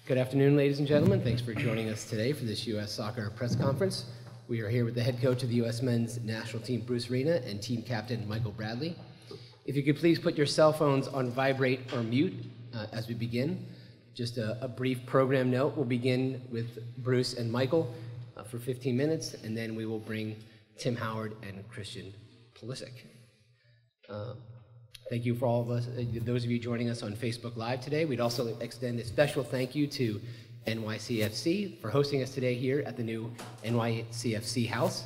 Good afternoon, ladies and gentlemen. Thanks for joining us today for this U.S. Soccer press conference. We are here with the head coach of the U.S. men's national team, Bruce Arena, and team captain, Michael Bradley. If you could please put your cell phones on vibrate or mute as we begin. Just a brief program note. We'll begin with Bruce and Michael for 15 minutes, and then we will bring Tim Howard and Christian Pulisic. Thank you for all of us, those of you joining us on Facebook Live today. We'd also extend a special thank you to NYCFC for hosting us today here at the new NYCFC house.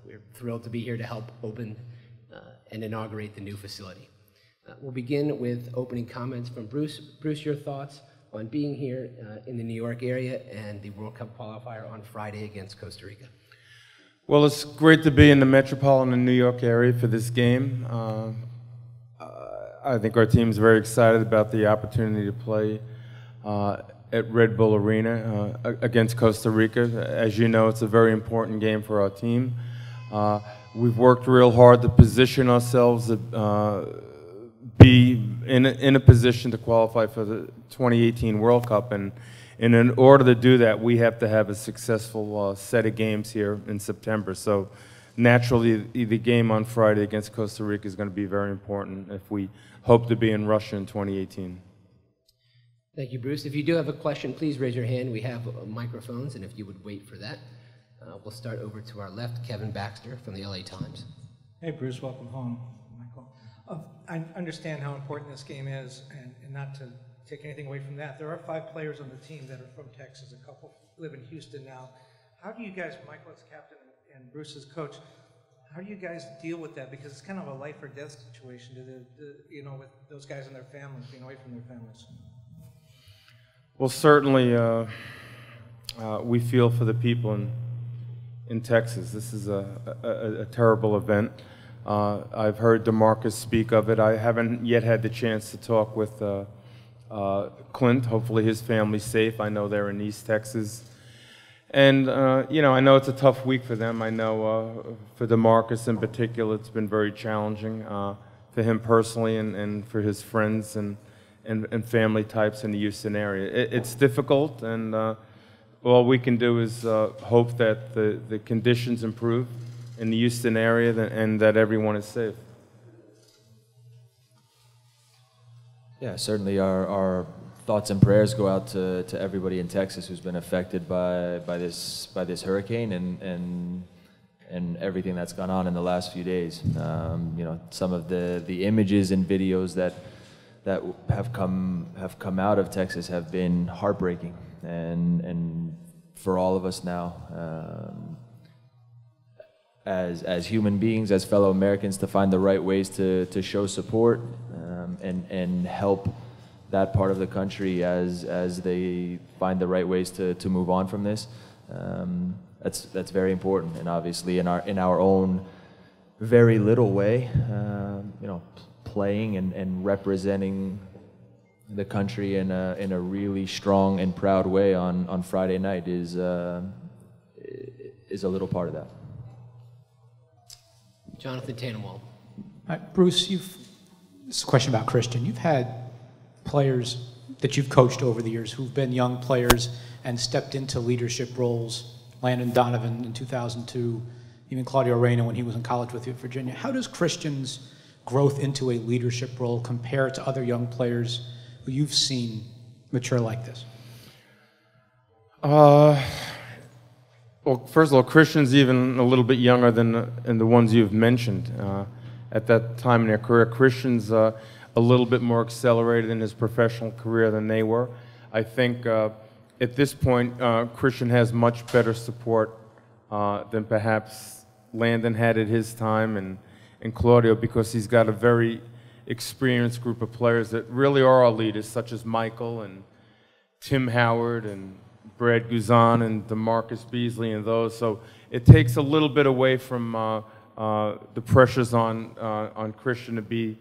We're thrilled to be here to help open and inaugurate the new facility. We'll begin with opening comments from Bruce. Bruce, your thoughts on being here in the New York area and the World Cup qualifier on Friday against Costa Rica. Well, it's great to be in the metropolitan New York area for this game. I think our team's very excited about the opportunity to play at Red Bull Arena against Costa Rica. As you know, it's a very important game for our team. We've worked real hard to position ourselves to be in a position to qualify for the 2018 World Cup, and in order to do that, we have to have a successful set of games here in September. So naturally, the game on Friday against Costa Rica is going to be very important if we hope to be in Russia in 2018. Thank you, Bruce. If you do have a question, please raise your hand. We have microphones, and if you would wait for that. We'll start over to our left, Kevin Baxter from the LA Times. Hey, Bruce, welcome home, Michael. I understand how important this game is, and not to take anything away from that. There are 5 players on the team that are from Texas. A couple live in Houston now. How do you guys, Michael as captain and Bruce as coach, how do you guys deal with that? Because it's kind of a life or death situation to with those guys and their families, being away from their families. Well, certainly we feel for the people in Texas. This is a terrible event. I've heard DeMarcus speak of it. I haven't yet had the chance to talk with Clint. Hopefully his family's safe. I know they're in East Texas. And, I know it's a tough week for them. I know for DeMarcus in particular, it's been very challenging for him personally and for his friends and family types in the Houston area. It's difficult, and all we can do is hope that the conditions improve in the Houston area and that everyone is safe. Yeah, certainly our thoughts and prayers go out to everybody in Texas who's been affected by this hurricane and everything that's gone on in the last few days. Some of the images and videos that have come out of Texas have been heartbreaking, and for all of us now, as human beings, as fellow Americans, to find the right ways to show support and help that part of the country as they find the right ways to move on from this. That's very important, and obviously in our own very little way, playing and representing the country in a really strong and proud way on Friday night is a little part of that. Jonathan Tannenwald. Bruce, this is a question about Christian. You've had players that you've coached over the years who've been young players and stepped into leadership roles. Landon Donovan in 2002, even Claudio Reyna when he was in college with you at Virginia. How does Christian's growth into a leadership role compare to other young players who you've seen mature like this? Well, first of all, Christian's even a little bit younger than the ones you've mentioned. At that time in their career, Christian's a little bit more accelerated in his professional career than they were. I think at this point, Christian has much better support than perhaps Landon had at his time and Claudio, because he's got a very experienced group of players that really are our leaders, such as Michael and Tim Howard and Brad Guzan and DeMarcus Beasley and those. So it takes a little bit away from the pressures on Christian to be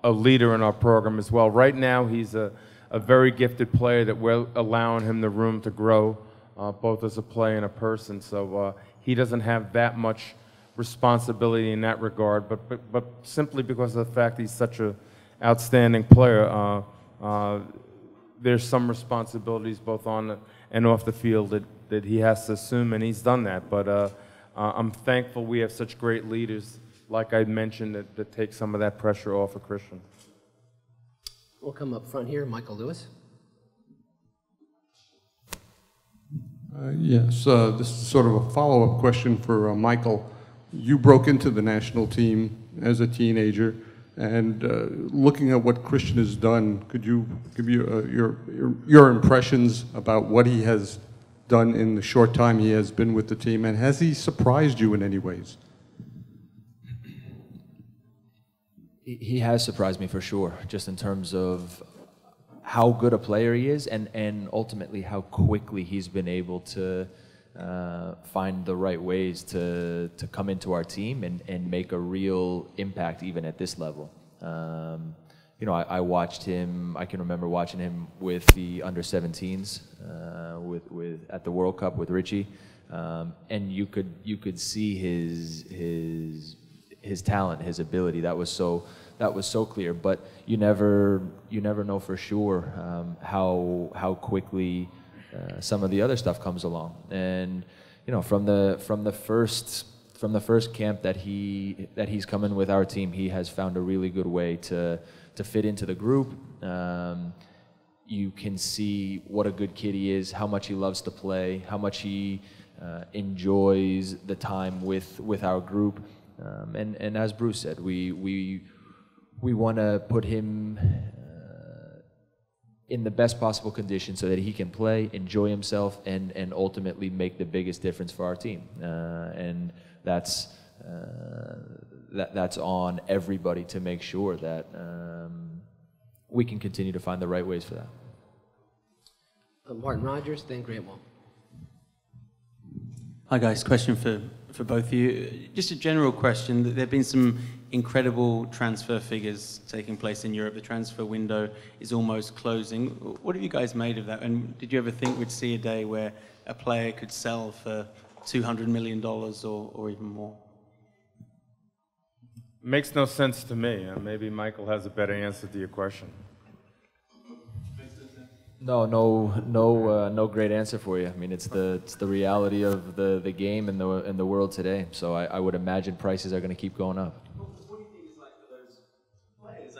a leader in our program as well. Right now, he's a very gifted player that we're allowing him the room to grow, both as a player and a person. So he doesn't have that much responsibility in that regard, but simply because of the fact he's such an outstanding player, there's some responsibilities both on and off the field that he has to assume, and he's done that. But I'm thankful we have such great leaders, like I mentioned, that take some of that pressure off of Christian. We'll come up front here, Michael Lewis. Yes, this is sort of a follow-up question for Michael. You broke into the national team as a teenager, and looking at what Christian has done, could you give your impressions about what he has done in the short time he has been with the team, and has he surprised you in any ways? He has surprised me for sure, just in terms of how good a player he is, and ultimately how quickly he's been able to find the right ways to come into our team and make a real impact even at this level. You know, I watched him, I can remember watching him with the under-17s at the World Cup with Richie, and you could see his talent, his ability. That was so clear, but you never know for sure how quickly some of the other stuff comes along. And you know, from the first camp that he's come in with our team, he has found a really good way to fit into the group. You can see what a good kid he is, how much he loves to play, how much he enjoys the time with our group. And as Bruce said, we want to put him in the best possible condition so that he can play, enjoy himself, and ultimately make the biggest difference for our team. And that's on everybody to make sure that we can continue to find the right ways for that. Martin Rogers, then Grant Wall. Hi guys, question for both of you. Just a general question. There have been some incredible transfer figures taking place in Europe. The transfer window is almost closing. What have you guys made of that? And did you ever think we'd see a day where a player could sell for $200 million or even more? Makes no sense to me. Maybe Michael has a better answer to your question. No great answer for you. I mean, it's the reality of the game and the world today. So I would imagine prices are going to keep going up. What do you think it's like for those players?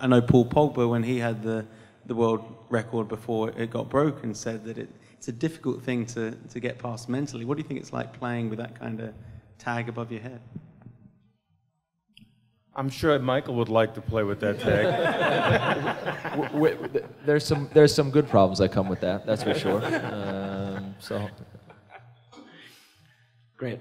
I know Paul Pogba, when he had the world record before it got broken, said that it's a difficult thing to get past mentally. What do you think it's like playing with that kind of tag above your head? I'm sure Michael would like to play with that tag. There's some good problems that come with that. That's for sure. Grant.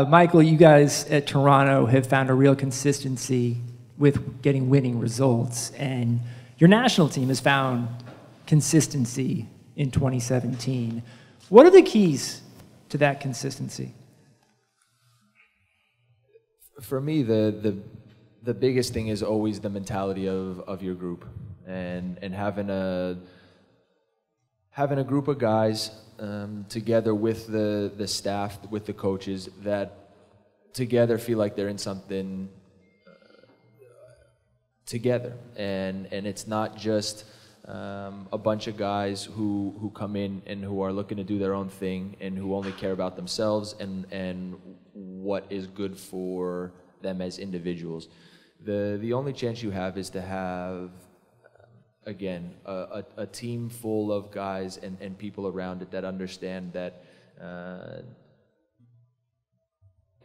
Michael, you guys at Toronto have found a real consistency with getting winning results, and your national team has found consistency in 2017. What are the keys to that consistency? For me, the biggest thing is always the mentality of your group, and having a group of guys together with the staff, with the coaches, that together feel like they're in something together, and it's not just a bunch of guys who come in and who are looking to do their own thing and who only care about themselves and what is good for them as individuals. The only chance you have is to have, again, a team full of guys and people around it that understand that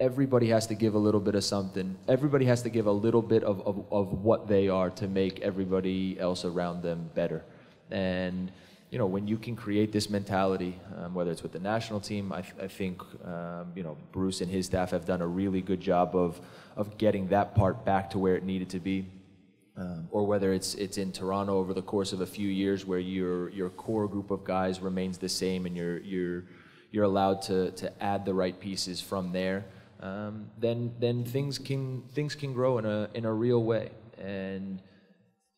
everybody has to give a little bit of something. Everybody has to give a little bit of what they are to make everybody else around them better. And you know, when you can create this mentality, whether it's with the national team, I think you know, Bruce and his staff have done a really good job of getting that part back to where it needed to be. Or whether it's in Toronto over the course of a few years, where your core group of guys remains the same, and you're allowed to add the right pieces from there. Then things can grow in a real way, and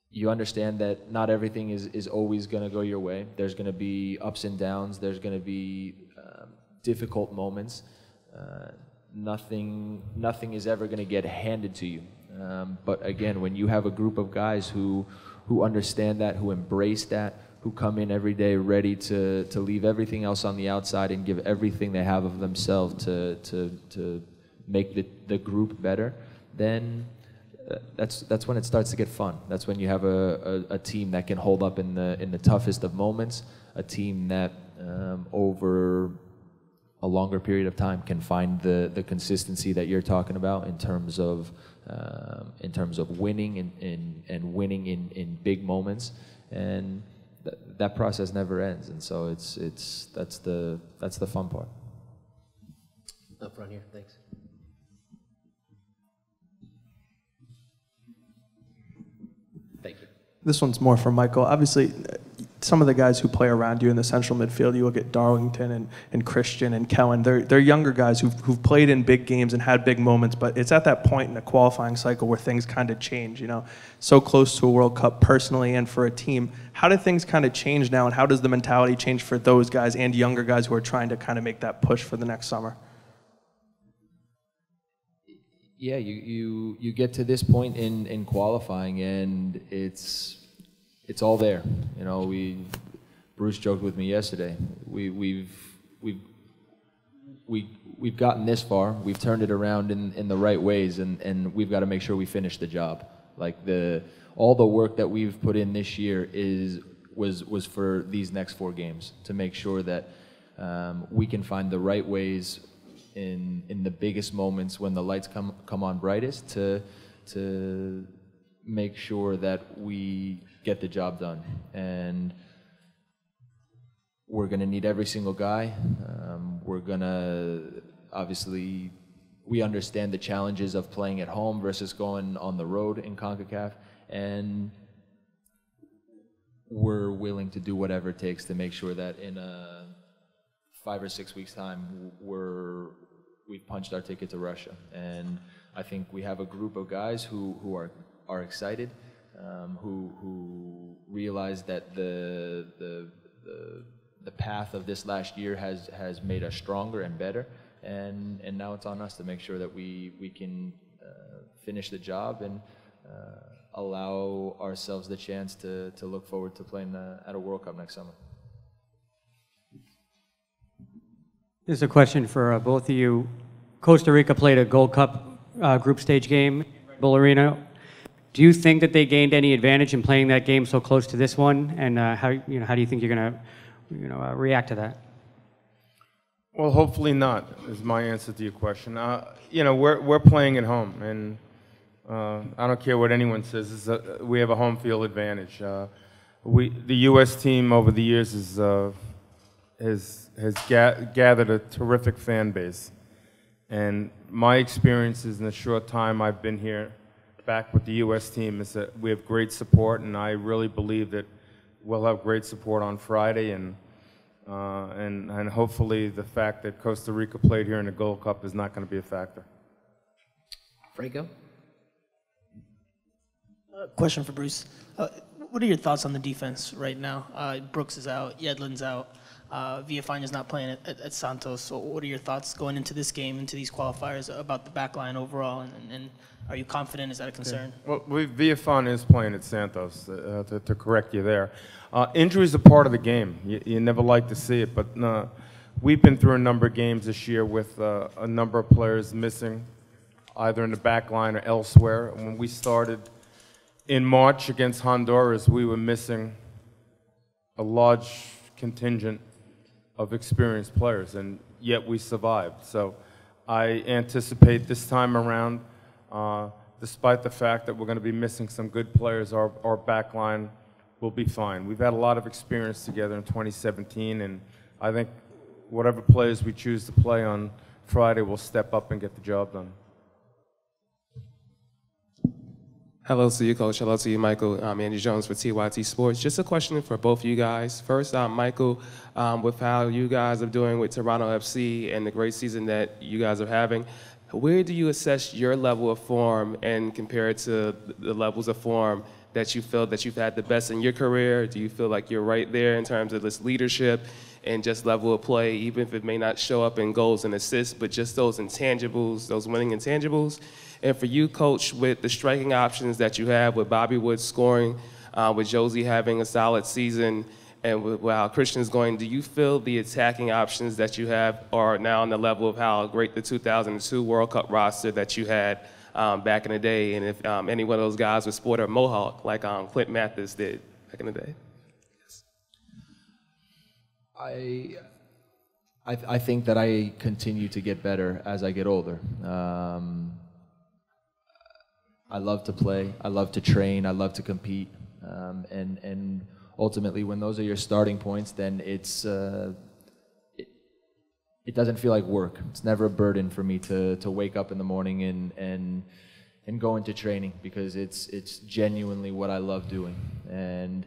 you understand that not everything is always going to go your way. There's going to be ups and downs. There's going to be difficult moments. Nothing is ever going to get handed to you. But again, when you have a group of guys who who understand that, who embrace that, who come in every day ready to leave everything else on the outside and give everything they have of themselves to make the group better, then that's when it starts to get fun. That's when you have a team that can hold up in the toughest of moments, a team that over a longer period of time can find the consistency that you're talking about in terms of winning and winning in big moments, and that process never ends. And so that's the fun part. Up front here, thanks. Thank you. This one's more for Michael. Obviously, some of the guys who play around you in the central midfield, you look at Darlington and Christian and Kellen, they're younger guys who've played in big games and had big moments, but it's at that point in the qualifying cycle where things kind of change, you know, so close to a World Cup personally and for a team. How do things kind of change now, and how does the mentality change for those guys and younger guys who are trying to kind of make that push for the next summer? Yeah, you get to this point in qualifying, and it's all there. You know, Bruce joked with me yesterday. We've gotten this far. We've turned it around in the right ways, and we've got to make sure we finish the job. Like all the work that we've put in this year was for these next 4 games, to make sure that we can find the right ways in the biggest moments when the lights come on brightest to make sure that we get the job done. And we're going to need every single guy. We're going to, obviously, we understand the challenges of playing at home versus going on the road in CONCACAF, and we're willing to do whatever it takes to make sure that in 5 or 6 weeks' time, we've punched our ticket to Russia. And I think we have a group of guys who are excited, who realize that the path of this last year has made us stronger and better, and now it's on us to make sure that we can finish the job and allow ourselves the chance to look forward to playing at a World Cup next summer. This is a question for both of you. Costa Rica played a Gold Cup group stage game in Red Bull Arena. Do you think that they gained any advantage in playing that game so close to this one? And how do you think you're going to react to that? Well, hopefully not, is my answer to your question. We're playing at home, and I don't care what anyone says. We have a home field advantage. The U.S. team over the years has gathered a terrific fan base, and my experiences in the short time I've been here back with the U.S. team is that we have great support, and I really believe that we'll have great support on Friday, and hopefully the fact that Costa Rica played here in the Gold Cup is not going to be a factor. Franco? Question for Bruce. What are your thoughts on the defense right now? Brooks is out, Yedlin's out. Villafana is not playing at Santos. So what are your thoughts going into this game, into these qualifiers, about the back line overall? And are you confident? Is that a concern? Yeah. Well, Villafana is playing at Santos, to correct you there. Injuries are part of the game. You never like to see it, but we've been through a number of games this year with a number of players missing, either in the back line or elsewhere. When we started in March against Honduras, we were missing a large contingent of experienced players, and yet we survived. So I anticipate this time around, despite the fact that we're going to be missing some good players, our back line will be fine. We've had a lot of experience together in 2017, and I think whatever players we choose to play on Friday will step up and get the job done. Hello to you, Coach. Hello to you, Michael. Andy Jones for TYT Sports. Just a question for both of you guys. First, Michael, with how you guys are doing with Toronto FC and the great season that you guys are having, where do you assess your level of form and compare it to the levels of form that you feel that you've had the best in your career? Do you feel like you're right there in terms of this leadership and just level of play, even if it may not show up in goals and assists, but just those intangibles, those winning intangibles? And for you, Coach, with the striking options that you have with Bobby Wood scoring with Josie having a solid season and with how Christian's going, do you feel the attacking options that you have are now on the level of how great the 2002 World Cup roster that you had back in the day, and if any one of those guys would sport a mohawk like Clint Mathis did back in the day? I think that I continue to get better as I get older. I love to play, I love to train, I love to compete, and ultimately when those are your starting points, then it doesn't feel like work. It's never a burden for me to wake up in the morning and go into training, because it's genuinely what I love doing. And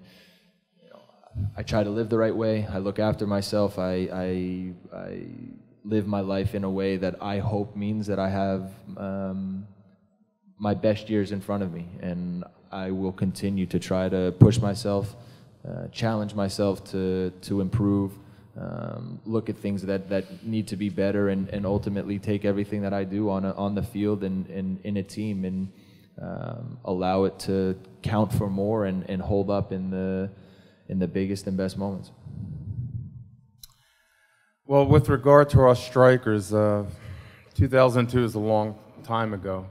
I try to live the right way. I look after myself. I live my life in a way that I hope means that I have my best years in front of me, and I will continue to try to push myself, challenge myself to improve, look at things that need to be better, and ultimately take everything that I do on the field and in a team and allow it to count for more and hold up in the biggest and best moments. Well, with regard to our strikers, 2002 is a long time ago.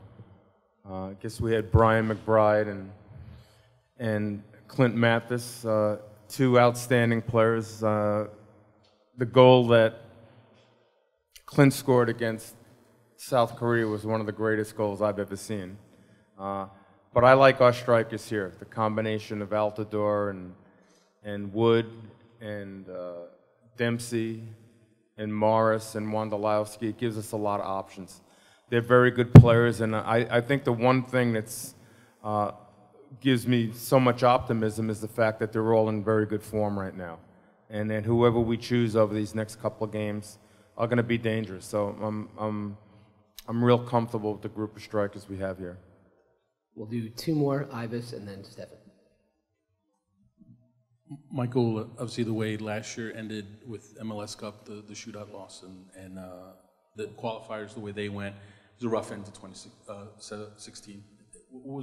I guess we had Brian McBride and Clint Mathis, two outstanding players. The goal that Clint scored against South Korea was one of the greatest goals I've ever seen. But I like our strikers here, the combination of Altidore and Wood and Dempsey and Morris and Wondolowski. It gives us a lot of options. They're very good players, and I think the one thing that's gives me so much optimism is the fact that they're all in very good form right now. And then whoever we choose over these next couple of games are going to be dangerous. So I'm real comfortable with the group of strikers we have here. We'll do two more, Ibis and then Stefan. Michael, obviously the way last year ended with MLS Cup, the shootout loss, and the qualifiers, the way they went, it was a rough end to 2016. What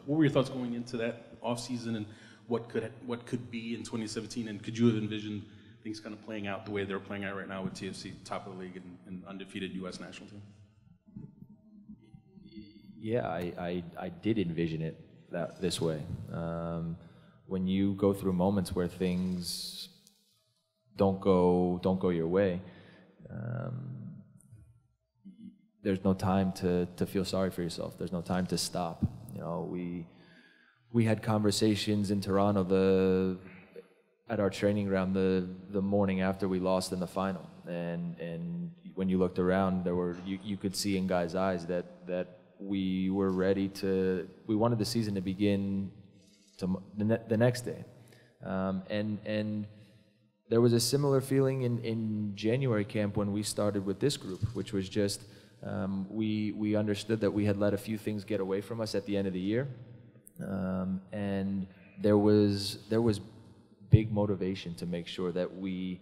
were your thoughts going into that offseason, and what could be in 2017? And could you have envisioned things kind of playing out the way they're playing out right now with TFC top of the league and undefeated U.S. national team? Yeah, I did envision it this way. When you go through moments where things don't go your way, there's no time to feel sorry for yourself. There's no time to stop. You know, we had conversations in Toronto at our training ground the morning after we lost in the final, and when you looked around, you could see in guys' eyes that we were ready to. We wanted the season to begin the next day, and there was a similar feeling in January camp when we started with this group, which was just we understood that we had let a few things get away from us at the end of the year, and there was big motivation to make sure that we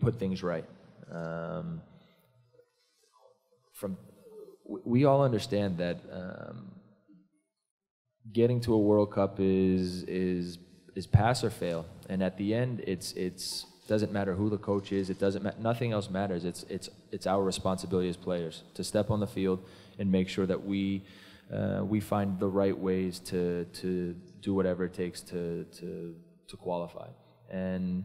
put things right. We all understand that getting to a World Cup is pass or fail, and at the end, it's doesn't matter who the coach is. It doesn't. Nothing else matters. It's our responsibility as players to step on the field and make sure that we find the right ways to do whatever it takes to qualify. And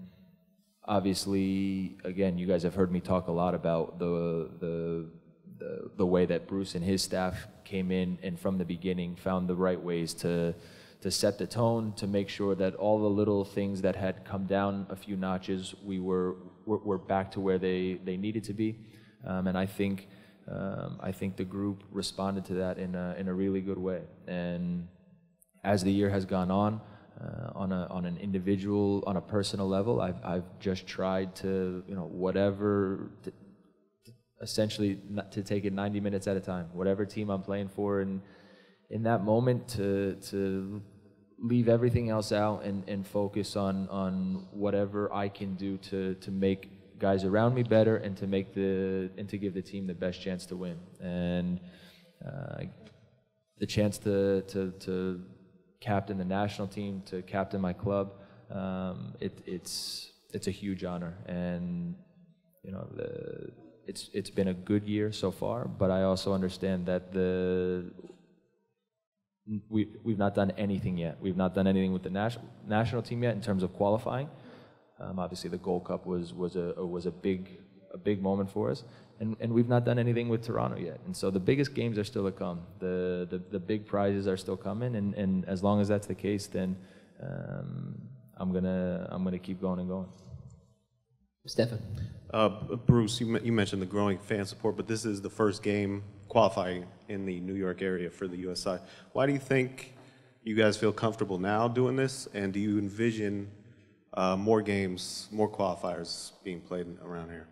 obviously, again, you guys have heard me talk a lot about the way that Bruce and his staff came in and from the beginning found the right ways to set the tone, to make sure that all the little things that had come down a few notches, we're back to where they needed to be. And I think the group responded to that in a really good way. And as the year has gone on an individual, on a personal level, I've just tried to, essentially to take it 90 minutes at a time, whatever team I'm playing for, and in that moment to leave everything else out and focus on whatever I can do to make guys around me better and to give the team the best chance to win. And the chance to captain the national team, to captain my club, it's a huge honor. And you know, it's been a good year so far, but I also understand that we've not done anything yet. We've not done anything with the national team yet in terms of qualifying. Obviously, the Gold Cup was a big moment for us, and we've not done anything with Toronto yet. And so the biggest games are still to come. The big prizes are still coming, and as long as that's the case, then I'm gonna keep going and going. Stefan. Bruce, you mentioned the growing fan support, but this is the first game qualifying in the New York area for the US side. Why do you think you guys feel comfortable now doing this, and do you envision more games, more qualifiers being played around here?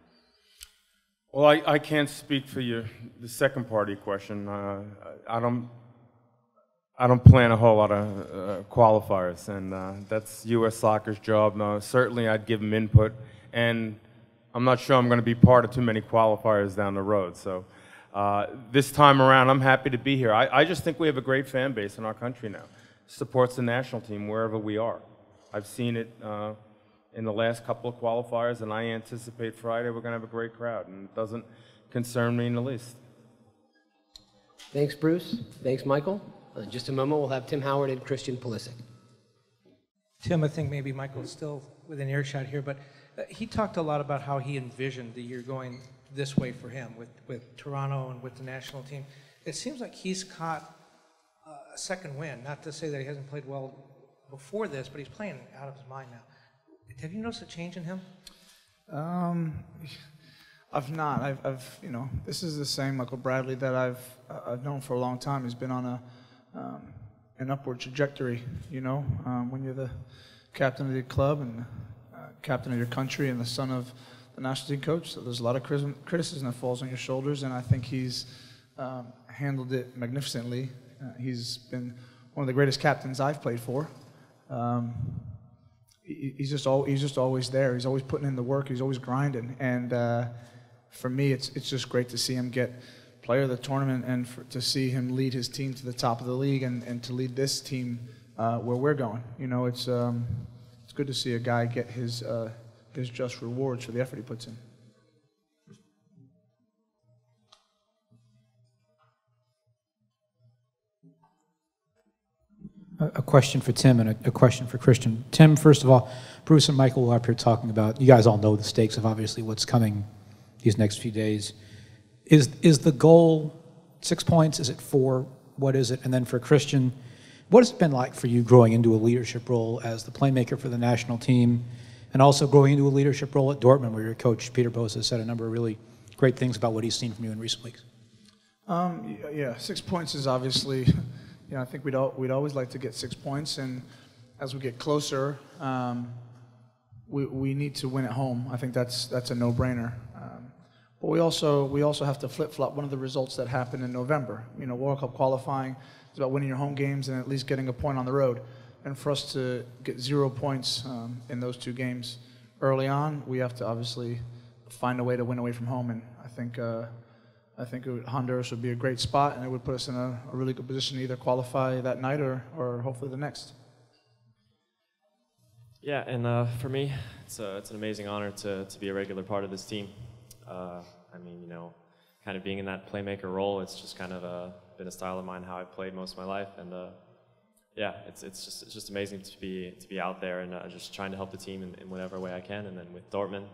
Well, I can't speak for the second part of your question. I don't plan a whole lot of qualifiers, and that's U.S. Soccer's job. No, certainly, I'd give them input, and I'm not sure I'm going to be part of too many qualifiers down the road. So this time around, I'm happy to be here. I just think we have a great fan base in our country now. Supports the national team wherever we are. I've seen it in the last couple of qualifiers, and I anticipate Friday we're going to have a great crowd, and it doesn't concern me in the least. Thanks, Bruce. Thanks, Michael. In just a moment, we'll have Tim Howard and Christian Pulisic. Tim, I think maybe Michael's still within earshot here, but he talked a lot about how he envisioned the year going this way for him with Toronto and with the national team. It seems like he's caught a second wind. Not to say that he hasn't played well before this, but he's playing out of his mind now. Have you noticed a change in him? I've not. I've you know, this is the same Michael Bradley that I've known for a long time. He's been on an upward trajectory. You know, when you're the captain of the club and captain of your country and the son of the national team coach, so there's a lot of criticism that falls on your shoulders, and I think he's handled it magnificently. He's been one of the greatest captains I've played for. He's just always there. He's always putting in the work. He's always grinding. And for me, it's just great to see him get player of the tournament and to see him lead his team to the top of the league and to lead this team where we're going. You know, it's good to see a guy get his just rewards for the effort he puts in. A question for Tim and a question for Christian. Tim, first of all, Bruce and Michael were up here talking about, you guys all know the stakes of obviously what's coming these next few days. Is the goal 6 points? Is it 4? What is it? And then for Christian, what has it been like for you growing into a leadership role as the playmaker for the national team and also growing into a leadership role at Dortmund where your coach, Peter Bosz, said a number of really great things about what he's seen from you in recent weeks? Yeah, 6 points is obviously... You know, I think we'd always like to get 6 points, and as we get closer, we need to win at home. I think that's a no-brainer. But we also have to flip-flop one of the results that happened in November. You know, World Cup qualifying is about winning your home games and at least getting a point on the road. And for us to get 0 points in those 2 games early on, we have to obviously find a way to win away from home. And I think Honduras would be a great spot, and it would put us in a really good position to either qualify that night or hopefully the next. Yeah, and for me, it's an amazing honor to be a regular part of this team. I mean, you know, kind of being in that playmaker role, it's just kind of been a style of mine how I've played most of my life, and yeah, it's just amazing to be out there and just trying to help the team in whatever way I can. And then with Dortmund,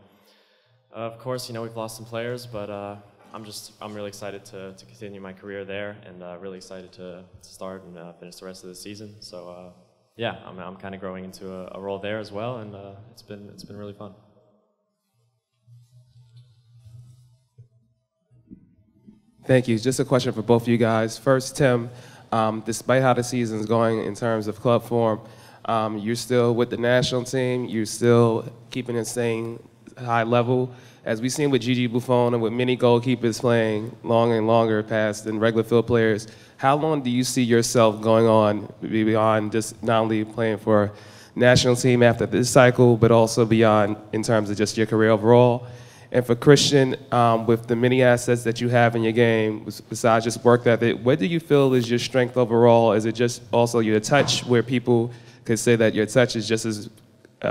of course, you know, we've lost some players, but I'm really excited to continue my career there, and really excited to start and finish the rest of the season. So yeah, I'm kind of growing into a role there as well, and it's been really fun. Thank you. Just a question for both of you guys. First, Tim, despite how the season's going in terms of club form, you're still with the national team. You're still keeping it same high level. As we've seen with Gigi Buffon and with many goalkeepers playing longer and longer past than regular field players, how long do you see yourself going on beyond just not only playing for national team after this cycle, but also beyond in terms of just your career overall? And for Christian, with the many assets that you have in your game, besides just work ethic, what do you feel is your strength overall? Is it just also your touch, where people could say that your touch is just as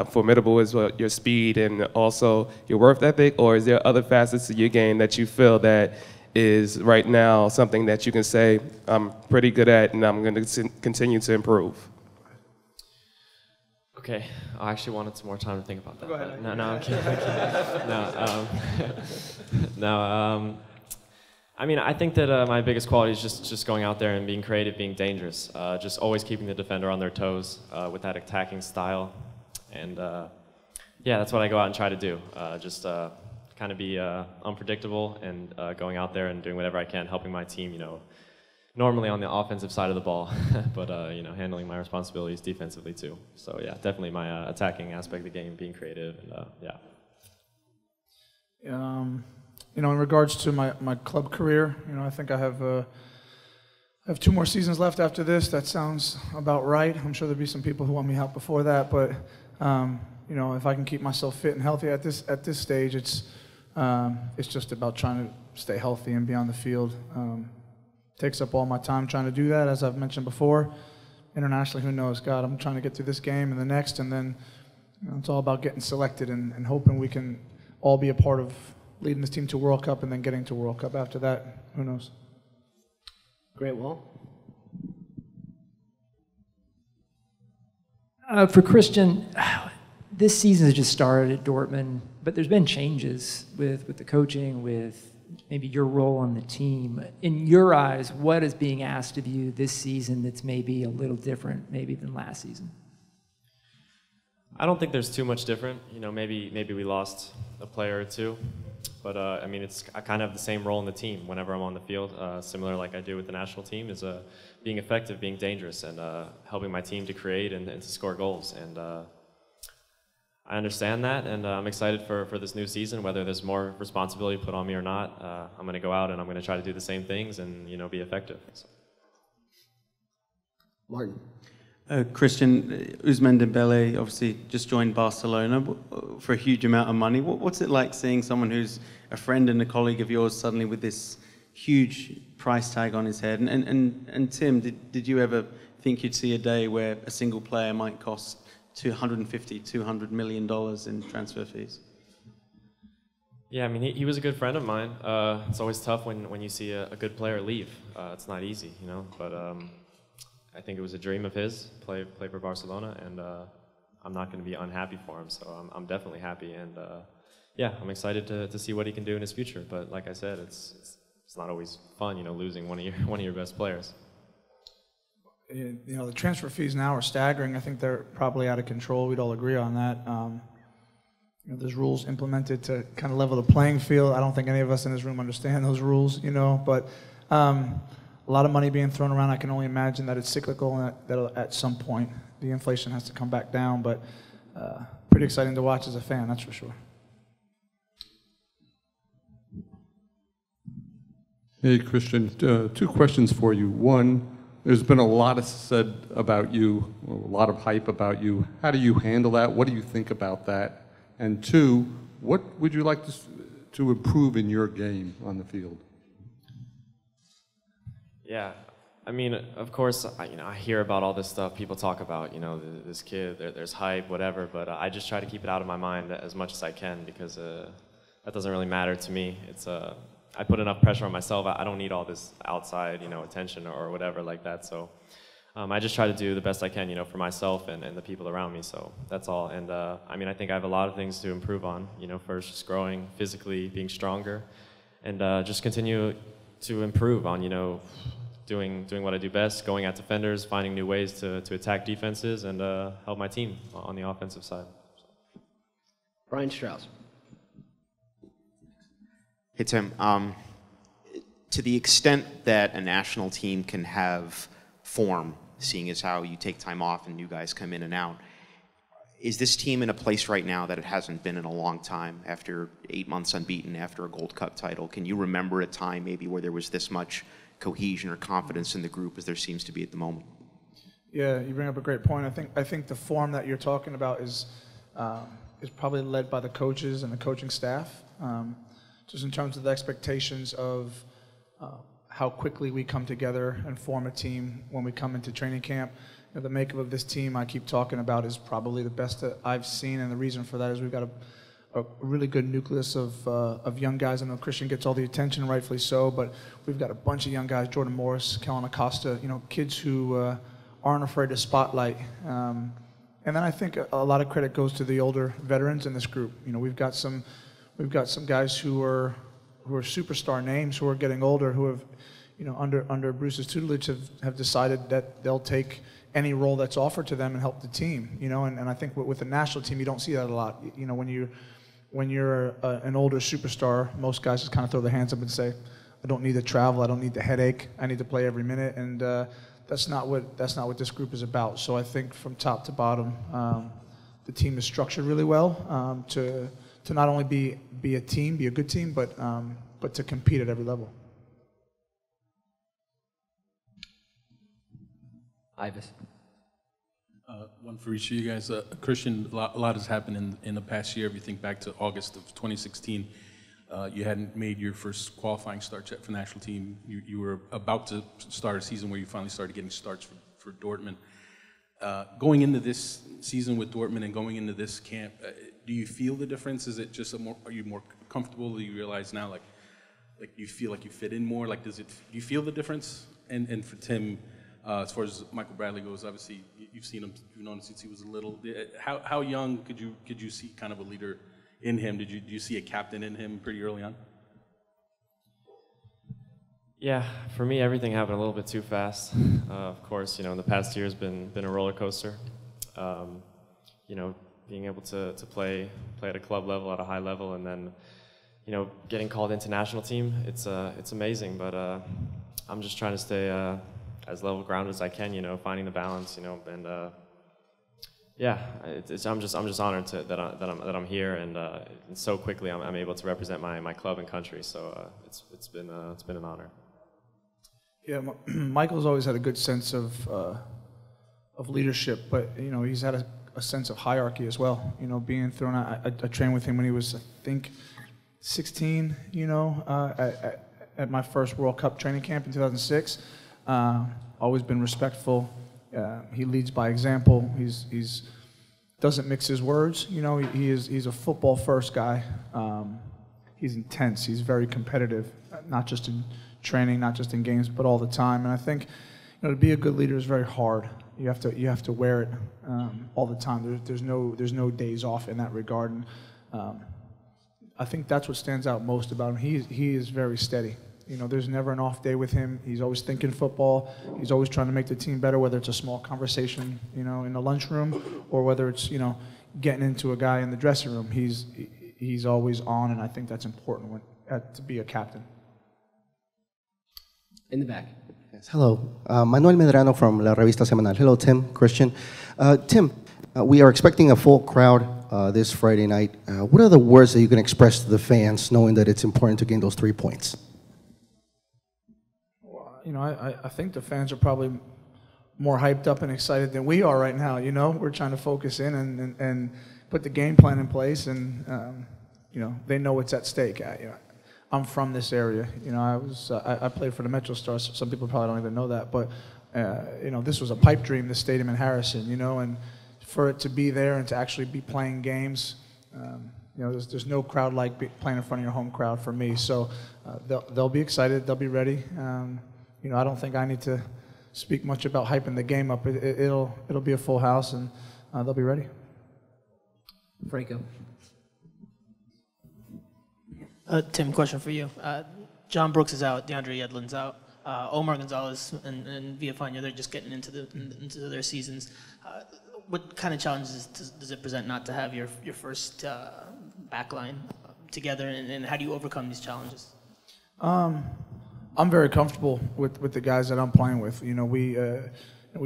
formidable as your speed and also your work ethic? Or is there other facets of your game that you feel that is right now something that you can say, I'm pretty good at and I'm going to continue to improve? Okay, I actually wanted some more time to think about that. Go ahead. No, I'm kidding. I mean, I think that my biggest quality is just going out there and being creative, being dangerous, just always keeping the defender on their toes with that attacking style. And yeah, that's what I go out and try to do. Just kind of be unpredictable and going out there and doing whatever I can, helping my team, you know, normally on the offensive side of the ball, but you know, handling my responsibilities defensively too. So yeah, definitely my attacking aspect of the game, being creative, and yeah. You know, in regards to my club career, you know, I think I have 2 more seasons left after this. That sounds about right. I'm sure there'll be some people who want me out before that, but you know, if I can keep myself fit and healthy at this stage, it's just about trying to stay healthy and be on the field. Takes up all my time trying to do that, as I've mentioned before. Internationally, who knows? God, I'm trying to get through this game and the next, and then you know, it's all about getting selected and hoping we can all be a part of leading this team to World Cup and then getting to World Cup after that. Who knows? Great, Wall. For Christian, this season has just started at Dortmund, but there's been changes with the coaching, with maybe your role on the team. In your eyes, what is being asked of you this season that's maybe a little different maybe than last season? I don't think there's too much different. You know, maybe we lost a player or two, but I mean, I kind of have the same role in the team whenever I'm on the field, similar like I do with the national team, is being effective, being dangerous, and helping my team to create and to score goals. And I understand that, and I'm excited for this new season, whether there's more responsibility put on me or not. I'm going to go out and I'm going to try to do the same things and, you know, be effective. So. Martin. Christian, Ousmane Dembele obviously just joined Barcelona for a huge amount of money. What's it like seeing someone who's a friend and a colleague of yours suddenly with this huge price tag on his head? And Tim, did you ever think you'd see a day where a single player might cost $200 million in transfer fees? Yeah, I mean, he was a good friend of mine. It's always tough when you see a good player leave. It's not easy, you know, but I think it was a dream of his, play for Barcelona, and I'm not going to be unhappy for him, so I'm definitely happy, and yeah, I'm excited to see what he can do in his future, but like I said, it's not always fun, you know, losing one of your best players. You know, the transfer fees now are staggering. I think they're probably out of control. We'd all agree on that. You know, there's rules implemented to kind of level the playing field. I don't think any of us in this room understand those rules, you know, but a lot of money being thrown around. I can only imagine that it's cyclical and that at some point the inflation has to come back down, but pretty exciting to watch as a fan, that's for sure. Hey, Christian, 2 questions for you. One, there's been a lot said about you, a lot of hype about you. How do you handle that? What do you think about that? And 2, what would you like to improve in your game on the field? Yeah, I mean, of course, I hear about all this stuff. People talk about, you know, this kid, there's hype, whatever, but I just try to keep it out of my mind as much as I can because that doesn't really matter to me. I put enough pressure on myself. I don't need all this outside, you know, attention or whatever like that. So I just try to do the best I can, you know, for myself and the people around me. So that's all. And I mean, I think I have a lot of things to improve on. You know, first, just growing physically, being stronger, and just continue to improve on, you know, doing what I do best, going at defenders, finding new ways to attack defenses, and help my team on the offensive side. Brian Strauss. Hey, Tim. To the extent that a national team can have form, seeing as how you take time off and new guys come in and out, is this team in a place right now that it hasn't been in a long time after 8 months unbeaten, after a Gold Cup title? Can you remember a time maybe where there was this much cohesion or confidence in the group as there seems to be at the moment? Yeah, you bring up a great point. I think the form that you're talking about is probably led by the coaches and the coaching staff. Just in terms of the expectations of how quickly we come together and form a team when we come into training camp. You know, the makeup of this team I keep talking about is probably the best that I've seen, and the reason for that is we've got a really good nucleus of young guys. I know Christian gets all the attention, rightfully so, but we've got a bunch of young guys, Jordan Morris, Kellen Acosta, you know, kids who aren't afraid to spotlight. And then I think a lot of credit goes to the older veterans in this group. You know, we've got some guys who are superstar names who are getting older, who have, you know, under Bruce's tutelage have decided that they'll take any role that's offered to them and help the team. You know, and I think with the national team you don't see that a lot. You know, when you're an older superstar, most guys just kind of throw their hands up and say, I don't need to travel, I don't need the headache, I need to play every minute, and that's not what this group is about. So I think from top to bottom, the team is structured really well to not only be a team, be a good team, but to compete at every level. Ivis. One for each of you guys. Christian, a lot has happened in the past year. If you think back to August of 2016, you hadn't made your first qualifying start yet for the national team. You were about to start a season where you finally started getting starts for Dortmund. Going into this season with Dortmund and going into this camp, do you feel the difference? Is it just are you more comfortable? Do you realize now, like you feel like you fit in more? Like, do you feel the difference? And for Tim, as far as Michael Bradley goes, obviously you've seen him, you've known him since he was little. How young could you see kind of a leader in him? Do you see a captain in him pretty early on? Yeah, for me, everything happened a little bit too fast. Of course, you know, in the past year has been a roller coaster. You know, being able to play at a club level, at a high level, and then, you know, getting called into national team, it's amazing. But I'm just trying to stay as level grounded as I can. You know, finding the balance. You know, and yeah, I'm just honored that I'm here, and so quickly I'm able to represent my club and country. So it's been an honor. Yeah, Michael's always had a good sense of leadership, but you know, he's had a sense of hierarchy as well. You know, being thrown out, I trained with him when he was, I think, 16. You know, at my first World Cup training camp in 2006. Always been respectful. He leads by example. He's doesn't mix his words. You know, he's a football first guy. He's intense. He's very competitive, not just in training, not just in games, but all the time. And I think, you know, to be a good leader is very hard. You have to wear it all the time. There's no days off in that regard. And I think that's what stands out most about him. He is very steady. You know, there's never an off day with him. He's always thinking football. He's always trying to make the team better, whether it's a small conversation, you know, in the lunchroom, or whether it's, you know, getting into a guy in the dressing room. He's always on, and I think that's important to be a captain. In the back. Yes, hello. Manuel Medrano from La Revista Semanal. Hello, Tim, Christian. Tim, we are expecting a full crowd this Friday night. What are the words that you can express to the fans, knowing that it's important to gain those 3 points? You know, I think the fans are probably more hyped up and excited than we are right now. You know, we're trying to focus in and put the game plan in place, and you know, they know what's at stake. You know, I'm from this area. You know, I played for the Metro Stars. Some people probably don't even know that, but you know, this was a pipe dream, this stadium in Harrison. You know, and for it to be there and to actually be playing games, you know, there's no crowd like playing in front of your home crowd for me. So they'll be excited. They'll be ready. You know, I don't think I need to speak much about hyping the game up. It'll be a full house, and they'll be ready. Franco. Tim, question for you. John Brooks is out. DeAndre Yedlin's out. Omar Gonzalez and Villafana, they're just getting into their seasons. What kind of challenges does it present not to have your first backline together, and how do you overcome these challenges? I'm very comfortable with the guys that I'm playing with. You know, we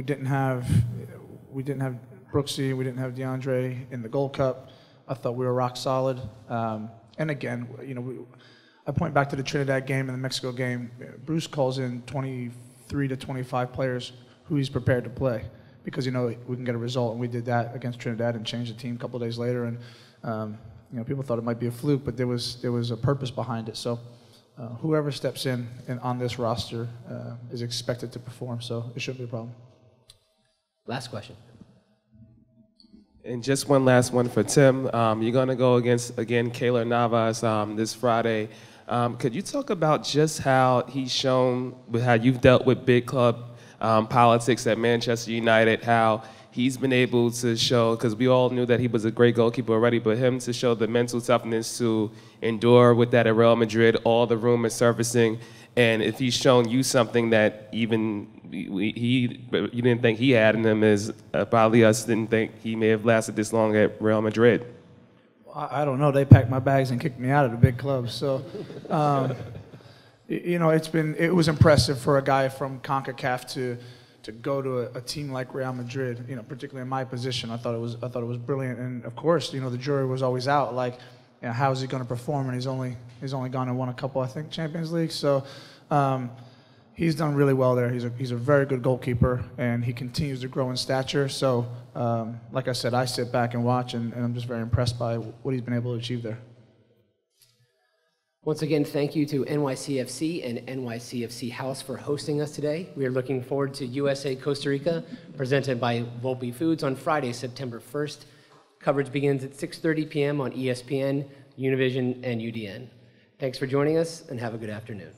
didn't have Brooksy, we didn't have DeAndre in the Gold Cup. I thought we were rock solid. And again, you know, I point back to the Trinidad game and the Mexico game. Bruce calls in 23 to 25 players who he's prepared to play because, you know, we can get a result, and we did that against Trinidad and changed the team a couple of days later. And people thought it might be a fluke, but there was a purpose behind it. So whoever steps in and on this roster is expected to perform, so it shouldn't be a problem. Last question. And just one last one for Tim. You're going to go against, again, Keylor Navas this Friday. Could you talk about just how he's shown, with how you've dealt with big club politics at Manchester United, how he's been able to show, because we all knew that he was a great goalkeeper already, but him to show the mental toughness to endure with that at Real Madrid, all the rumors surfacing, and if he's shown you something that even you didn't think he had in him, is probably us didn't think he may have lasted this long at Real Madrid. I don't know. They packed my bags and kicked me out of the big clubs. So, it was impressive for a guy from CONCACAF to go to a team like Real Madrid. Particularly in my position, I thought it was brilliant. And of course, the jury was always out. Like, how is he going to perform? And he's only gone and won a couple, I think, Champions League. So. He's done really well there. He's a very good goalkeeper, and he continues to grow in stature. So, like I said, I sit back and watch, and I'm just very impressed by what he's been able to achieve there. Once again, thank you to NYCFC and NYCFC House for hosting us today. We are looking forward to USA Costa Rica, presented by Volpe Foods on Friday, September 1st. Coverage begins at 6:30 p.m. on ESPN, Univision, and UDN. Thanks for joining us, and have a good afternoon.